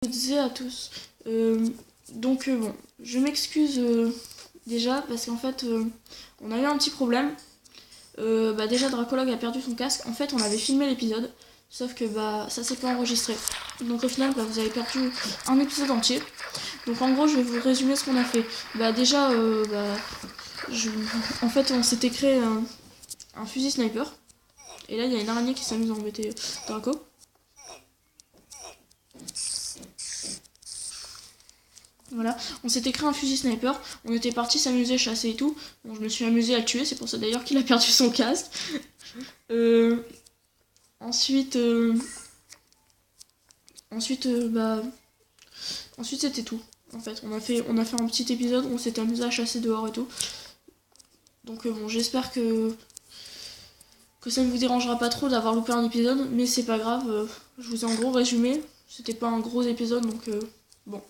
toutes et à tous. Bon, je m'excuse déjà parce qu'en fait on a eu un petit problème. Déjà Dracologue a perdu son casque. En fait on avait filmé l'épisode, sauf que ça s'est pas enregistré. Donc au final vous avez perdu un épisode entier. Donc en gros je vais vous résumer ce qu'on a fait. En fait on s'était créé un fusil sniper. Et là il y a une araignée qui s'amuse à embêter Draco. Voilà, on s'était créé un fusil sniper, on était parti s'amuser, chasser et tout. Bon, je me suis amusé à le tuer, c'est pour ça d'ailleurs qu'il a perdu son casque. Ensuite, c'était tout. En fait, on a fait un petit épisode où on s'était amusé à chasser dehors et tout. Donc bon, j'espère que ça ne vous dérangera pas trop d'avoir loupé un épisode, mais c'est pas grave. Je vous ai en gros résumé. C'était pas un gros épisode, donc bon.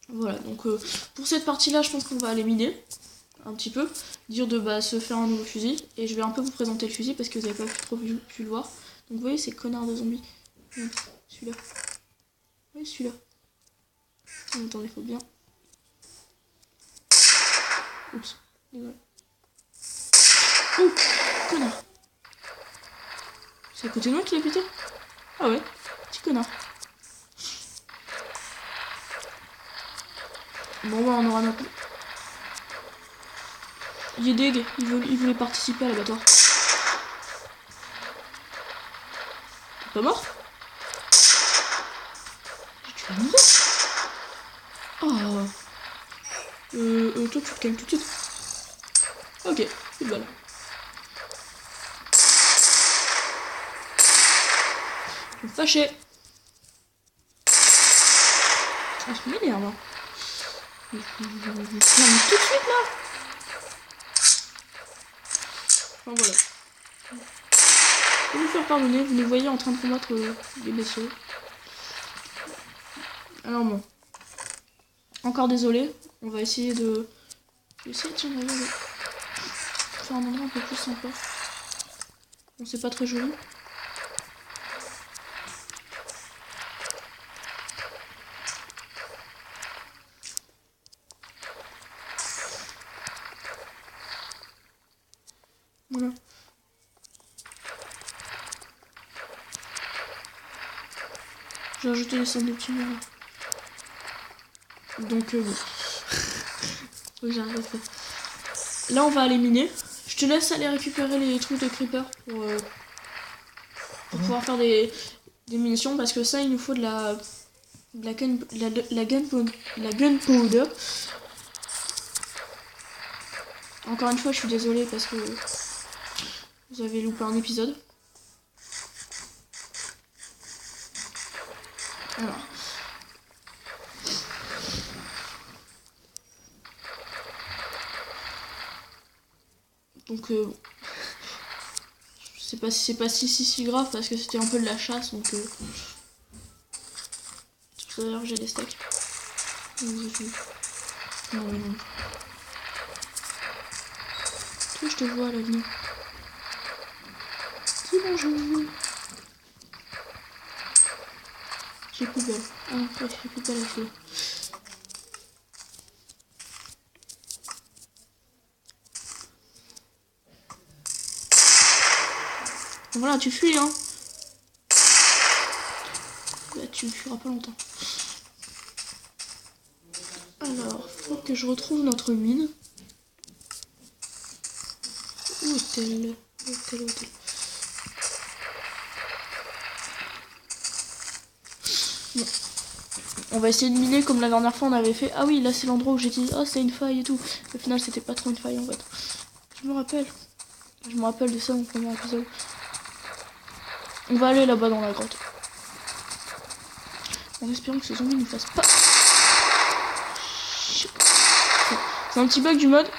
Voilà, donc pour cette partie-là, je pense qu'on va aller miner un petit peu, dire de se faire un nouveau fusil, et je vais un peu vous présenter le fusil parce que vous n'avez pas trop pu le voir. Donc vous voyez ces connards de zombies. Celui-là. Oui, celui-là. Attendez, faut bien. Oups, désolé. Oh, connard. C'est à côté de moi qu'il a pété? Ah ouais, petit connard. Bon bah on aura notre... Il est deg, il voulait participer à l'abattoir. T'es pas mort? Tu vas mourir? Oh. Toi tu te calmes tout de suite. Ok, c'est bon. Je me fâchais. Ah, je m'énerve. Hein. Je me tout de suite là. Enfin voilà. Je vais vous faire pardonner, vous les voyez en train de combattre les bestiaux. Alors bon. Encore désolé, on va essayer de... faire un endroit un peu plus sympa. Bon, c'est pas très joli. Voilà. J'ai rajouté les cendres de petits murs. Donc bon. Oui, j'arrive à faire. Là on va aller miner. Je te laisse aller récupérer les trucs de creeper pour pouvoir faire des munitions, parce que ça il nous faut de la gunpowder. Encore une fois je suis désolée parce que vous avez loupé un épisode. Alors. Donc je sais pas si c'est pas si grave parce que c'était un peu de la chasse, donc tout à l'heure j'ai des steaks. Non. Toi je te vois à l'avenir. Dis bonjour. J'ai poubelle. Ah ouais, j'ai poubelle à feu. Voilà, tu fuis hein. Là tu fuiras pas longtemps. Alors, faut que je retrouve notre mine. Où est-elle? Bon. On va essayer de miner comme la dernière fois on avait fait. Ah oui, là c'est l'endroit où j'ai dit oh c'est une faille et tout. Au final c'était pas trop une faille en fait. Je me rappelle de ça mon premier épisode. On va aller là-bas dans la grotte. En espérant que ce zombie ne fasse pas. C'est un petit bug du mode.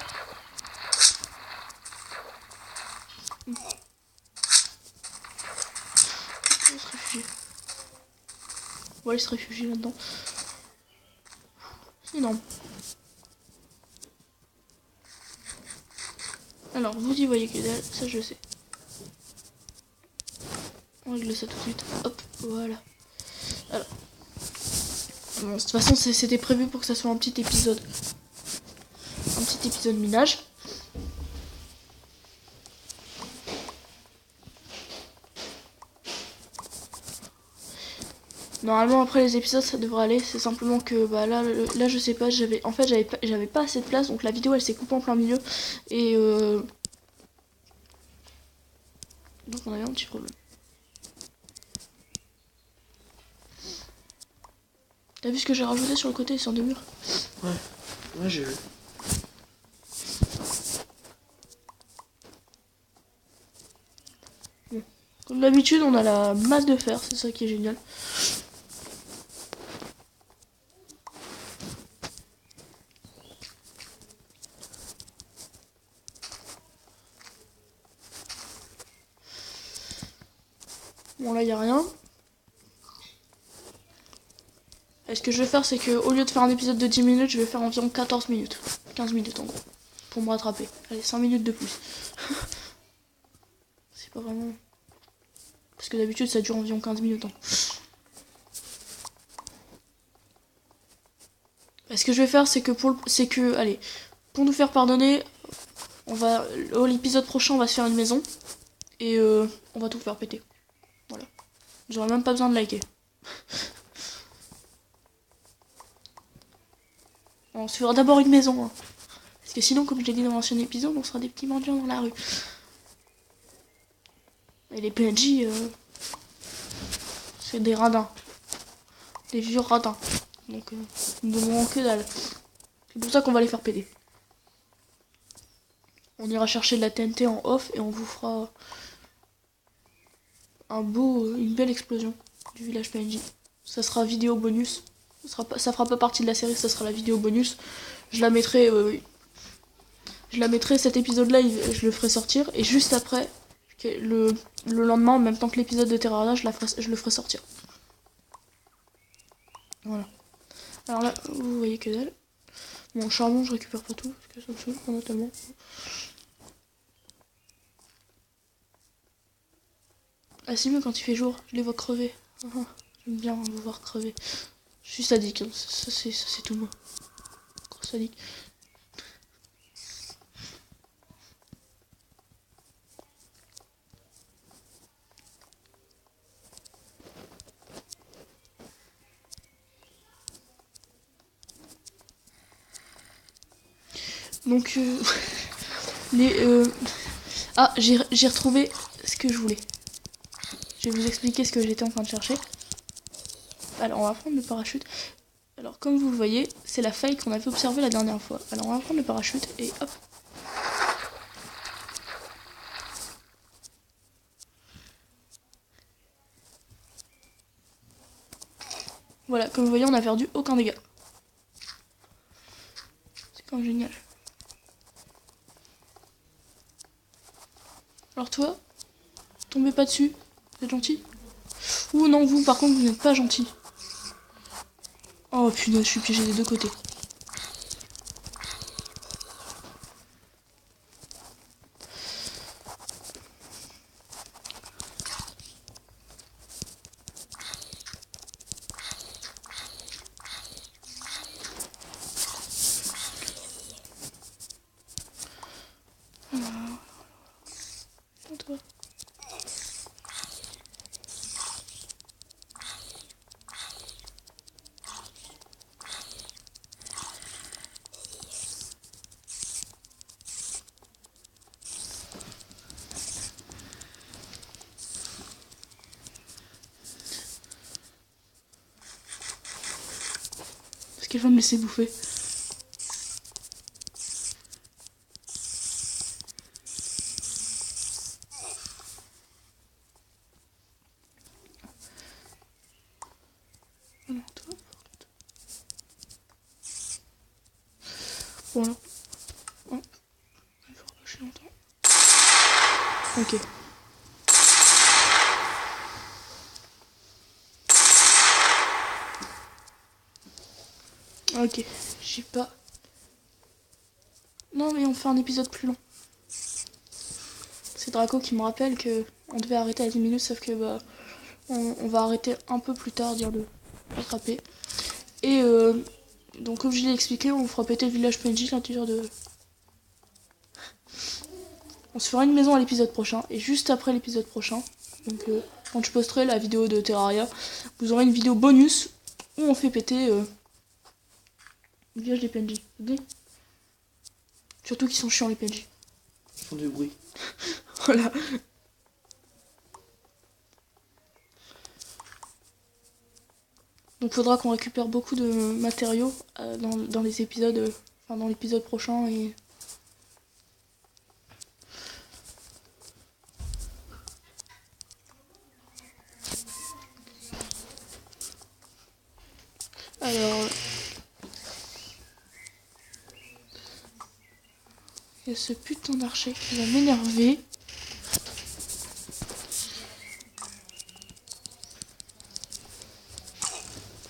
On va aller se réfugier là-dedans. C'est énorme. Alors, vous y voyez que dalle, ça je sais. On règle ça tout de suite. Hop, voilà. Alors, Bon, de toute façon, c'était prévu pour que ça soit un petit épisode. Un petit épisode minage. Normalement après les épisodes ça devrait aller, c'est simplement que bah là je sais pas, j'avais pas assez de place, donc la vidéo elle s'est coupée en plein milieu et donc on avait un petit problème. T'as vu ce que j'ai rajouté sur le côté sur des murs? Ouais, j'ai vu. Bon. Comme d'habitude on a la masse de fer, c'est ça qui est génial. Bon là y a rien. Et ce que je vais faire c'est que au lieu de faire un épisode de 10 minutes, je vais faire environ 14 minutes. 15 minutes en gros. Pour me rattraper. Allez, 5 minutes de plus. C'est pas vraiment... Parce que d'habitude ça dure environ 15 minutes. Hein. Et ce que je vais faire c'est que allez, pour nous faire pardonner, l'épisode prochain on va se faire une maison. Et on va tout faire péter. Voilà. J'aurais même pas besoin de liker. On se fera d'abord une maison. Hein. Parce que sinon, comme je l'ai dit dans l'ancien épisode, on sera des petits mendiants dans la rue. Et les PNJ, c'est des radins. Des vieux radins. Donc, nous ne demandons que dalle. C'est pour ça qu'on va les faire péter. On ira chercher de la TNT en off et on vous fera une belle explosion du village PNJ. Ça sera vidéo bonus. Ça fera pas partie de la série, ça sera la vidéo bonus. Je la mettrai cet épisode-là, je le ferai sortir. Et juste après, le lendemain, en même temps que l'épisode de Terraria, je le ferai sortir. Voilà. Alors là, vous voyez que dalle. Bon, charbon, je récupère pas tout, parce que ça me saoule, on a tellement. Ah, c'est mieux quand il fait jour, je les vois crever. J'aime bien vous voir crever. Je suis sadique, hein. Ça c'est tout moi. Gros sadique. Donc ah, j'ai retrouvé ce que je voulais. Je vais vous expliquer ce que j'étais en train de chercher. Alors on va prendre le parachute. Alors comme vous le voyez, c'est la faille qu'on avait observée la dernière fois. Alors on va prendre le parachute et hop. Voilà, comme vous voyez, on n'a perdu aucun dégât. C'est quand même génial. Alors toi, tombez pas dessus, vous êtes gentil. Ouh non, vous par contre, vous n'êtes pas gentil. Oh punaise, je suis piégé des deux côtés. Toi. Est-ce qu'elle va me laisser bouffer? Non, toi. Voilà. Oh. Il faut relâcher longtemps. Ok. Ok, j'ai pas... Non mais on fait un épisode plus long. C'est Draco qui me rappelle que on devait arrêter à 10 minutes, sauf que bah on va arrêter un peu plus tard, dire le rattraper. Et donc comme je l'ai expliqué, on fera péter le village PNJ à l'intérieur de... On se fera une maison à l'épisode prochain. Et juste après l'épisode prochain, donc quand je posterai la vidéo de Terraria, vous aurez une vidéo bonus où on fait péter le village des PNJ. Okay, surtout qu'ils sont chiants les PNJ. Ils font du bruit. Voilà. Donc faudra qu'on récupère beaucoup de matériaux dans les épisodes, enfin dans l'épisode prochain et... Alors... Il y a ce putain d'archer qui va m'énerver.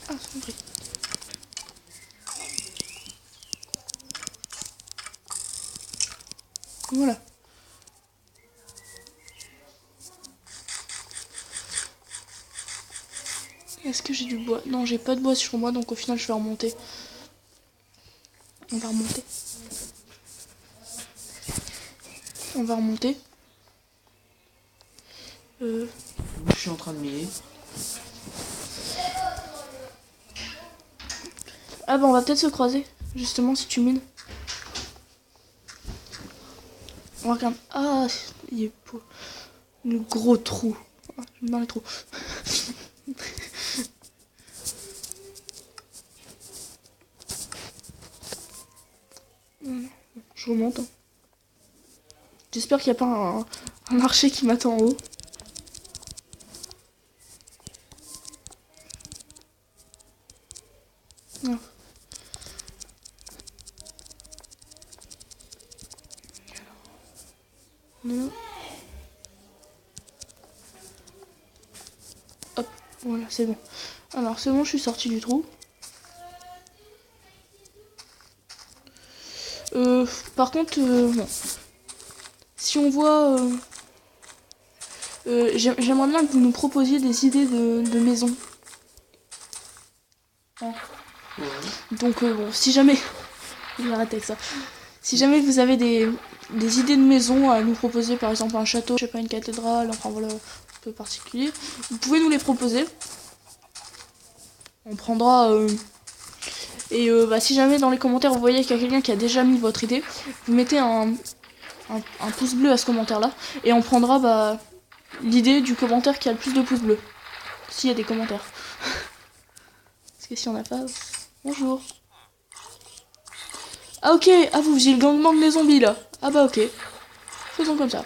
Ah, son bruit. Voilà. Est-ce que j'ai du bois? Non, j'ai pas de bois sur moi, donc au final je vais remonter. On va remonter. On va remonter. Je suis en train de miner. Ah bah on va peut-être se croiser, justement, si tu mines. On regarde. Ah, il est beau. Le gros trou. Ah, j'aime bien les trous. Je remonte. J'espère qu'il n'y a pas un archer qui m'attend en haut. Non. Non. Hop, voilà, c'est bon. Alors, c'est bon, je suis sorti du trou. Par contre, bon. Si on voit... j'aimerais bien que vous nous proposiez des idées de maison. Ah. Ouais. Donc, bon, si jamais... Je vais arrêter avec ça. Si jamais vous avez des idées de maison à nous proposer, par exemple un château, je sais pas, une cathédrale, enfin voilà, un peu particulier, vous pouvez nous les proposer. On prendra... Et bah, si jamais dans les commentaires vous voyez qu'il y a quelqu'un qui a déjà mis votre idée, vous mettez un pouce bleu à ce commentaire là, et on prendra bah, l'idée du commentaire qui a le plus de pouces bleus. S'il y a des commentaires. Parce que si on n'a pas... Bonjour. Ah ok, ah vous faisiez le gangbang des zombies là. Ah bah ok. Faisons comme ça.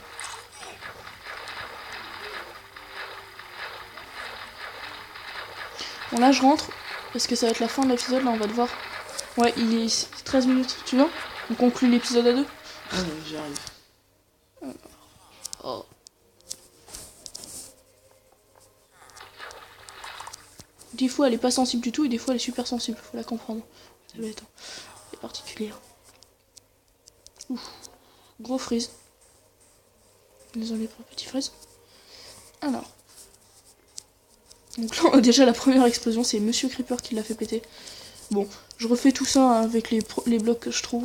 Bon là je rentre, parce que ça va être la fin de l'épisode, là on va devoir... Ouais, il est 13 minutes, tu vois? On conclut l'épisode à 2. Ah ouais, j'y arrive. Oh. Des fois elle est pas sensible du tout et des fois elle est super sensible, faut la comprendre. Elle est particulière. Ouf. Gros freeze. Désolé pour le petit freeze. Alors. Donc là on a déjà la première explosion, c'est Monsieur Creeper qui l'a fait péter. Bon, je refais tout ça avec les blocs que je trouve.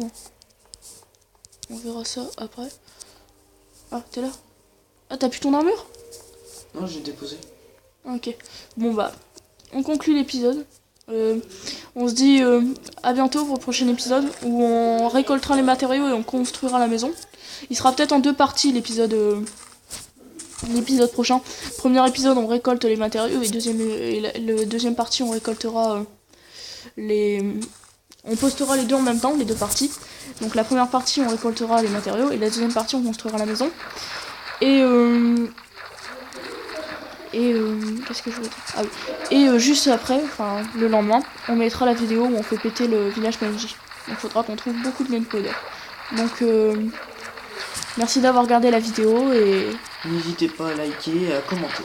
On verra ça après. Ah, t'es là? Ah, t'as plus ton armure? Non, j'ai déposé. Ok. Bon bah, on conclut l'épisode. On se dit à bientôt pour le prochain épisode où on récoltera les matériaux et on construira la maison. Il sera peut-être en 2 parties l'épisode prochain. Premier épisode on récolte les matériaux et le deuxième partie on récoltera on postera les deux en même temps, les 2 parties. Donc la première partie on récoltera les matériaux et la deuxième partie on construira la maison. Et qu'est-ce que je veux dire? Ah oui. Et juste après, enfin le lendemain, on mettra la vidéo où on fait péter le village PNJ. Donc faudra qu'on trouve beaucoup de gameplay. Donc merci d'avoir regardé la vidéo et n'hésitez pas à liker et à commenter.